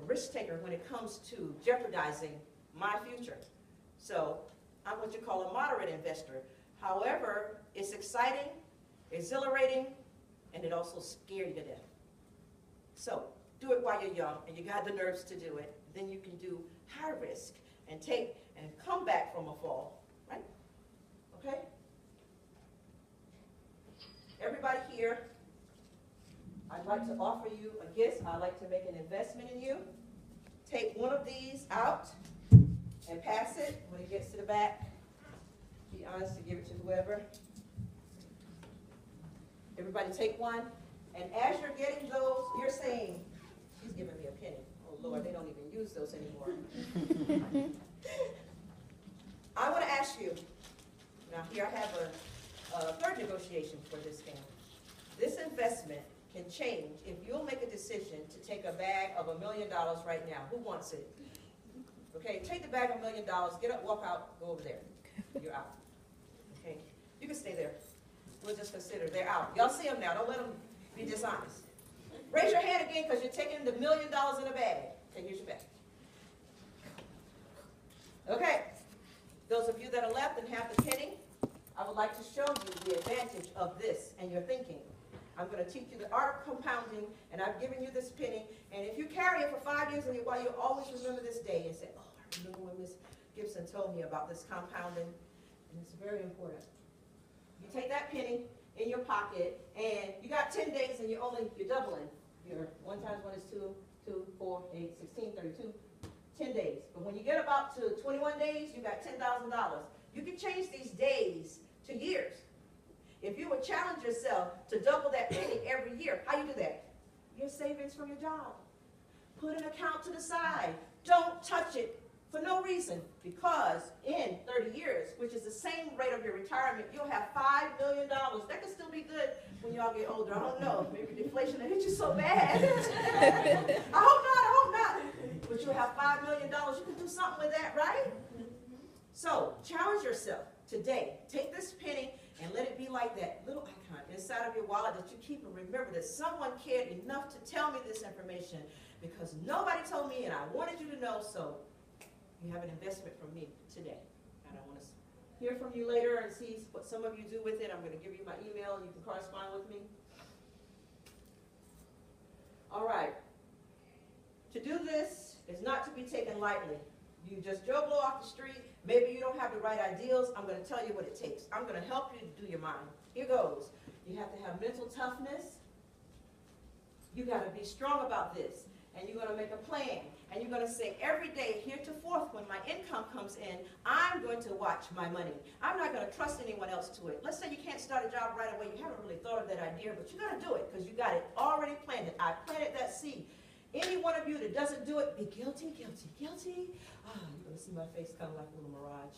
risk taker when it comes to jeopardizing my future. So I'm what you call a moderate investor. However, it's exciting, exhilarating, and it also scares you to death. So do it while you're young and you got the nerves to do it. Then you can do high risk and take and come back from a fall, right? Okay? Everybody here, I'd like to offer you a gift. I'd like to make an investment in you. Take one of these out and pass it when it gets to the back. Be honest to give it to whoever. Everybody take one. And as you're getting those, you're saying, she's giving me a penny. Oh, Lord, they don't even use those anymore. I want to ask you, now here I have a third negotiation for this family. This investment can change if you'll make a decision to take a bag of $1 million right now. Who wants it? Okay, take the bag of $1 million, get up, walk out, go over there. You're out. Okay, you can stay there. We'll just consider they're out. Y'all see them now. Don't let them be dishonest. Raise your hand again because you're taking the $1 million in a bag. Okay, here's your bag. Okay, those of you that are left and have the penny, I would like to show you the advantage of this and your thinking. I'm going to teach you the art of compounding, and I've given you this penny. And if you carry it for 5 years, and while you always remember this day and say, oh, I remember when Miss Gibson told me about this compounding, and it's very important. You take that penny in your pocket, and you got 10 days, and you're doubling. Your 1 times 1 is 2, 2, 4, 8, 16, 32, 10 days. But when you get about to 21 days, you got $10,000. You can change these days to years. If you would challenge yourself to double that penny every year, how you do that? Your savings from your job. Put an account to the side. Don't touch it for no reason, because in 30 years, which is the same rate of your retirement, you'll have $5 million. That could still be good when y'all get older. I don't know. Maybe deflation will hit you so bad. I hope not. But you'll have $5 million. You can do something with that, right? So challenge yourself today. Take this penny and let it be like that little icon inside of your wallet that you keep, and remember that someone cared enough to tell me this information because nobody told me and I wanted you to know, so you have an investment from me today. And I want to hear from you later and see what some of you do with it. I'm going to give you my email and you can correspond with me. All right. To do this is not to be taken lightly. You just Joe Blow off the street. Maybe you don't have the right ideals. I'm going to tell you what it takes. I'm going to help you to do your mind. Here goes. You have to have mental toughness. You got to be strong about this. And you're going to make a plan. And you're going to say every day, heretofore, when my income comes in, I'm going to watch my money. I'm not going to trust anyone else to it. Let's say you can't start a job right away. You haven't really thought of that idea, but you're going to do it because you got it already planted. I planted that seed. Any one of you that doesn't do it, be guilty, guilty, guilty. Ah, you're going to see my face kind of like a little mirage.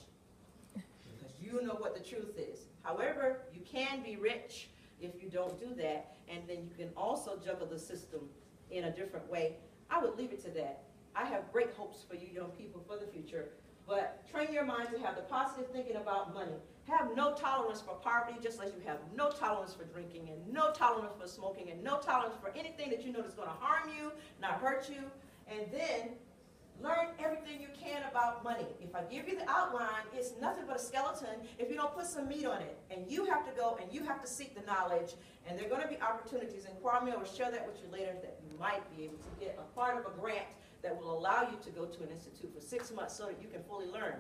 Because you know what the truth is. However, you can be rich if you don't do that. And then you can also juggle the system in a different way. I would leave it to that. I have great hopes for you young people for the future. But train your mind to have the positive thinking about money. Have no tolerance for poverty, just like you have no tolerance for drinking and no tolerance for smoking and no tolerance for anything that you know that's going to harm you, not hurt you. And then learn everything you can about money. If I give you the outline, it's nothing but a skeleton if you don't put some meat on it. And you have to go and you have to seek the knowledge. And there are going to be opportunities. And Kwame will share that with you later that you might be able to get a part of a grant that will allow you to go to an institute for 6 months so that you can fully learn.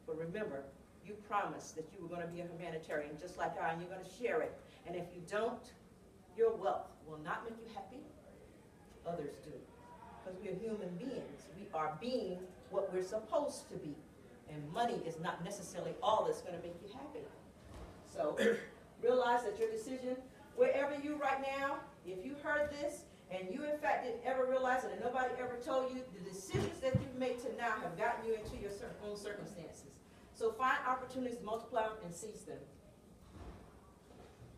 But remember, you promised that you were going to be a humanitarian just like I, and you're going to share it. And if you don't, your wealth will not make you happy. Others do. Because we are human beings. We are being what we're supposed to be. And money is not necessarily all that's going to make you happy. So realize that your decision, wherever you right now, if you heard this, and you in fact didn't ever realize it, and nobody ever told you, the decisions that you've made to now have gotten you into your own circumstances. So find opportunities to multiply them and seize them.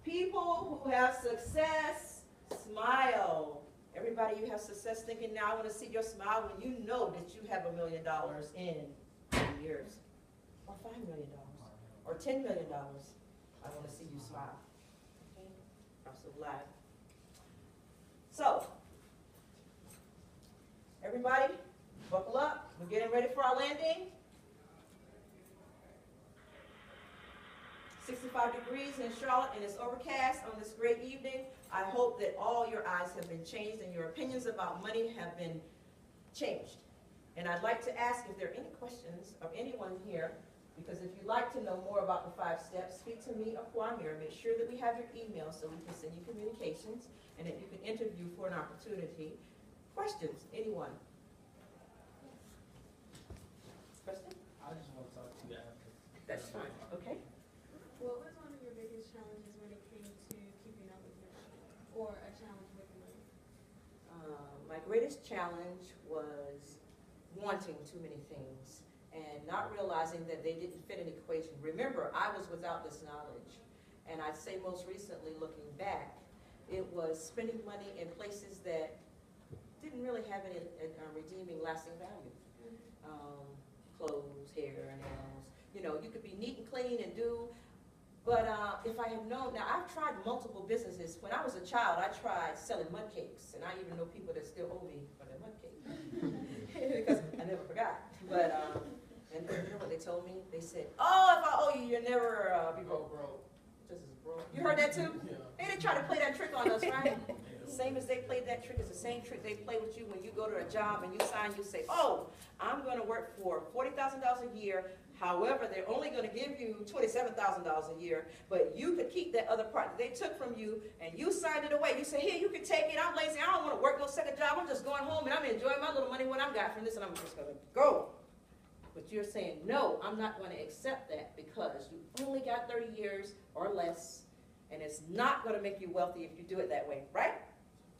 People who have success, smile. Everybody, you have success thinking now, I want to see your smile when you know that you have $1 million in 10 years, or $5 million, or $10 million. I want to see you smile. Okay? I'm so glad. So, Everybody, buckle up. We're getting ready for our landing. 65 degrees in Charlotte, and it's overcast on this great evening. I hope that all your eyes have been changed and your opinions about money have been changed. And I'd like to ask if there are any questions of anyone here, because if you'd like to know more about the 5 steps, speak to me or Kwame. Make sure that we have your email so we can send you communications and that you can interview for an opportunity. Questions? Anyone? Question? I just want to talk to you after. That's fine. Okay. What was one of your biggest challenges when it came to keeping up with your money, or a challenge with money? My greatest challenge was wanting too many things and not realizing that they didn't fit an equation. Remember, I was without this knowledge, and I'd say most recently, looking back, it was spending money in places that didn't really have any redeeming, lasting value. Clothes, hair, nails. You know, you could be neat and clean and do. But if I had known, now I've tried multiple businesses. When I was a child, I tried selling mud cakes, and I even know people that still owe me for their mud cake because I never forgot. But and you know what they told me? They said, "Oh, if I owe you, you'll never be broke." Just as broke. You heard that too? Yeah. They didn't try to play that trick on us, right? Same as they played that trick is the same trick they play with you when you go to a job and you sign. You say, "Oh, I'm going to work for $40,000 a year." However, they're only going to give you $27,000 a year, but you could keep that other part that they took from you, and you signed it away. You say, "Here, you can take it. I'm lazy. I don't want to work no second job. I'm just going home, and I'm enjoying my little money what I got from this, and I'm just going to go." But you're saying, "No, I'm not going to accept that because you only got 30 years or less, and it's not going to make you wealthy if you do it that way," right?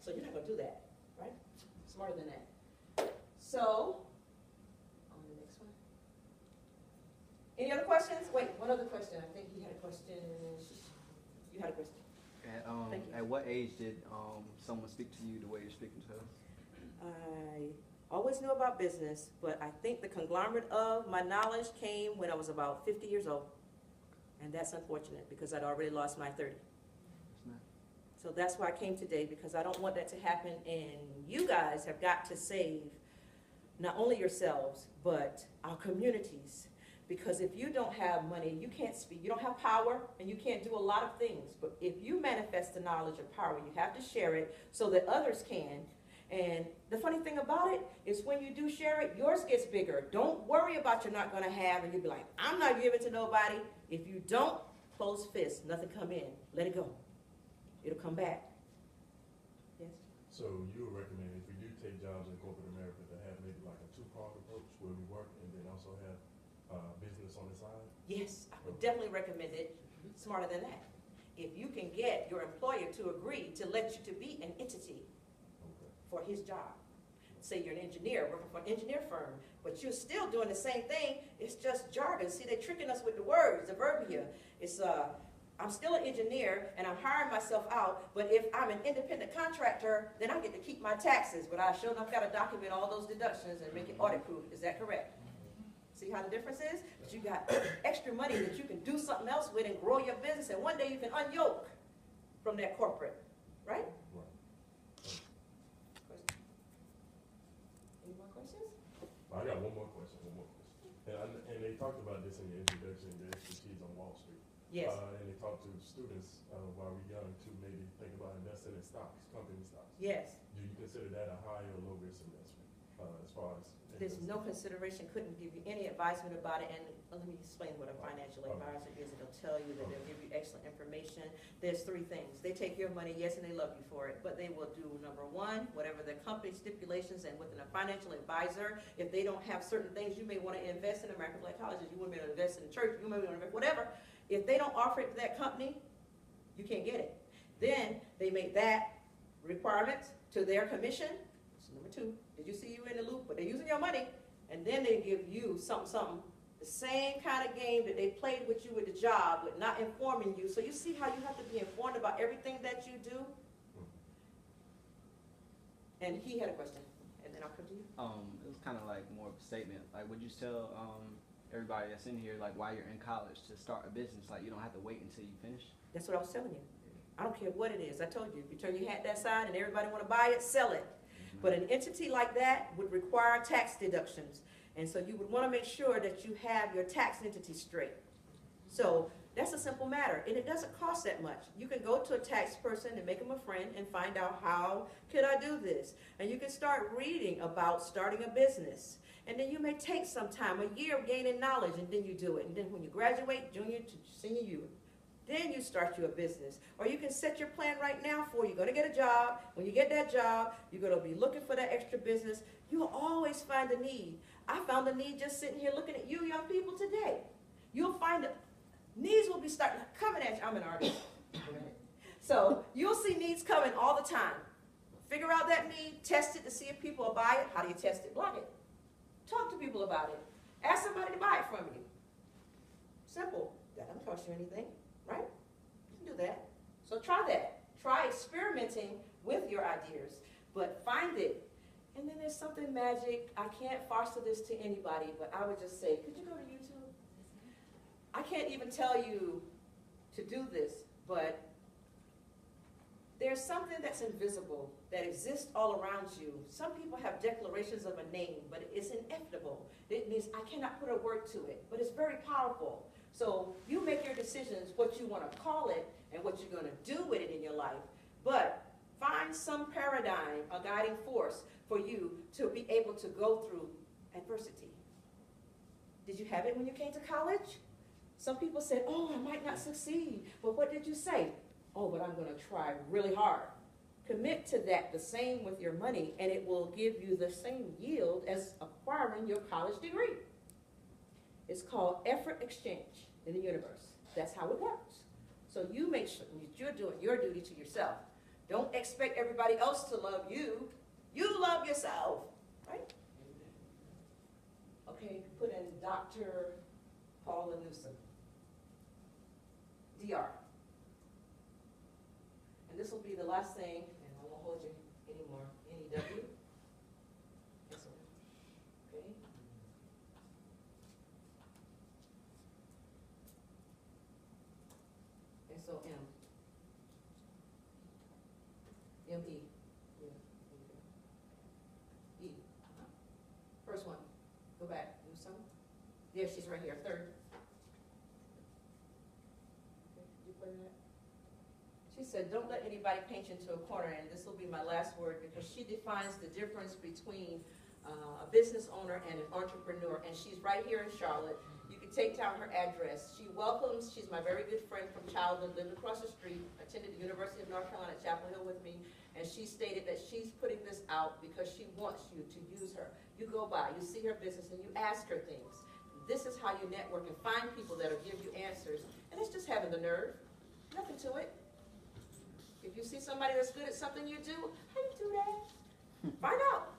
So you're not going to do that, right? Smarter than that. So, on the next one. Any other questions? Wait, one other question. I think he had a question. You had a question. Thank you. At what age did someone speak to you the way you're speaking to her? I always knew about business, but I think the conglomerate of my knowledge came when I was about 50 years old. And that's unfortunate because I'd already lost my 30. So that's why I came today, because I don't want that to happen, and you guys have got to save not only yourselves, but our communities. Because if you don't have money, you can't speak, you don't have power, and you can't do a lot of things. But if you manifest the knowledge of power, you have to share it so that others can. And the funny thing about it is when you do share it, yours gets bigger. Don't worry about you're not going to have, and you'll be like, "I'm not giving to nobody." If you don't, close fist, nothing come in. Let it go. It'll come back. Yes? So you would recommend, if we do take jobs in corporate America, to have maybe like a 2-pronged approach where we work and then also have business on the side? Yes, I would definitely recommend it. Smarter than that. If you can get your employer to agree to let you to be an entity for his job. Say you're an engineer working for an engineer firm, but you're still doing the same thing. It's just jargon. See, they're tricking us with the words, the verbiage. It's I'm still an engineer and I'm hiring myself out, but if I'm an independent contractor, then I get to keep my taxes, but I sure enough got to document all those deductions and make it audit proof. Is that correct? See how the difference is? But you got extra money that you can do something else with and grow your business, and one day you can unyoke from that corporate, right? Any more questions? I got one more question. And they talked about this in your introduction, the expertise on Wall Street. Yes. And they talked to students while we're young to maybe think about investing in stocks, company stocks. Yes. Do you consider that a high or low risk investment as far as? There's no consideration, couldn't give you any advisement about it, and let me explain what a financial advisor is, and they'll tell you that they'll give you excellent information. There's 3 things. They take your money, yes, and they love you for it, but they will do, number 1, whatever the company stipulations, and within a financial advisor, if they don't have certain things you may want to invest in, American Black colleges, you want me to invest in the church, you may want to invest, whatever. If they don't offer it to that company, you can't get it. Then they make that requirement to their commission. So number 2, did you see you in the loop? But they're using your money, and then they give you something, the same kind of game that they played with you with the job, with not informing you. So you see how you have to be informed about everything that you do? And he had a question, and then I'll come to you. It was kind of like more of a statement. Like, would you tell everybody that's in here, like, while you're in college, to start a business? Like, you don't have to wait until you finish? That's what I was telling you. I don't care what it is. I told you, if you turn your hat that side and everybody want to buy it, sell it. But an entity like that would require tax deductions. And so you would want to make sure that you have your tax entity straight. So that's a simple matter, and it doesn't cost that much. You can go to a tax person and make them a friend and find out, how could I do this? And you can start reading about starting a business. And then you may take some time, a year of gaining knowledge, and then you do it. And then when you graduate, junior to senior year, then you start your business. Or you can set your plan right now for you're going to get a job. When you get that job, you're going to be looking for that extra business. You'll always find a need. I found a need just sitting here looking at you young people today. You'll find it. Needs will be starting coming at you. I'm an artist. So you'll see needs coming all the time. Figure out that need, test it to see if people will buy it. How do you test it? Blog it. Talk to people about it. Ask somebody to buy it from you. Simple. That doesn't cost you anything, right? You can do that. So try that. Try experimenting with your ideas, but find it. And then there's something magic. I can't foster this to anybody, but I would just say, could you go to YouTube? I can't even tell you to do this, but there's something that's invisible that exists all around you. Some people have declarations of a name, but it's inevitable. It means I cannot put a word to it, but it's very powerful. So you make your decisions what you want to call it and what you're going to do with it in your life. But find some paradigm, a guiding force for you to be able to go through adversity. Did you have it when you came to college? Some people said, oh, I might not succeed. But what did you say? Oh, but I'm going to try really hard. Commit to that the same with your money, and it will give you the same yield as acquiring your college degree. It's called effort exchange in the universe. That's how it works. So you make sure that you're doing your duty to yourself. Don't expect everybody else to love you. You love yourself, right? Okay, put in Dr. Paula Newsom. DR. And this will be the last thing, and I won't hold you anymore. NEW. S-O-M. Okay. S-O-M. M-E. Yeah. E. First one. Go back. Newsom. There, she's right here. Third. She said, don't let anybody paint you into a corner, and this will be my last word, because she defines the difference between a business owner and an entrepreneur, and she's right here in Charlotte. You can take down her address. She welcomes, she's my very good friend from childhood, lived across the street, attended the University of North Carolina at Chapel Hill with me, and she stated that she's putting this out because she wants you to use her. You go by, you see her business, and you ask her things. This is how you network and find people that will give you answers, and it's just having the nerve. Nothing to it. If you see somebody that's good at something you do, how you do that? Find out.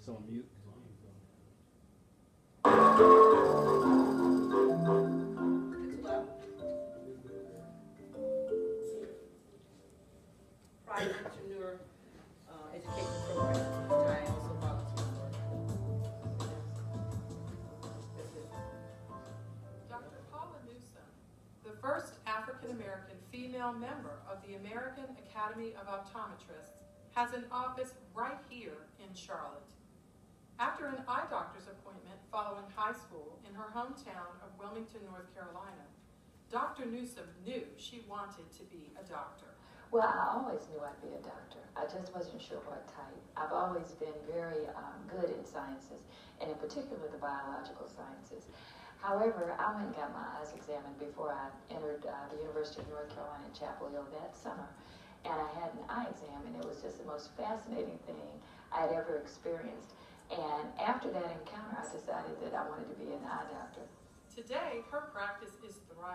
So on mute. It's loud. Private entrepreneur education program, which I also volunteer for. That's it. Dr. Paula Newsom, the first African-American female member of the American Academy of Optometrists, has an office right here in Charlotte. After an eye doctor's appointment following high school in her hometown of Wilmington, North Carolina, Dr. Newsom knew she wanted to be a doctor. Well, I always knew I'd be a doctor. I just wasn't sure what type. I've always been very good in sciences, and in particular the biological sciences. However, I went and got my eyes examined before I entered the University of North Carolina at Chapel Hill that summer. And I had an eye exam, and it was just the most fascinating thing I had ever experienced. And after that encounter, I decided that I wanted to be an eye doctor. Today, her practice is thriving.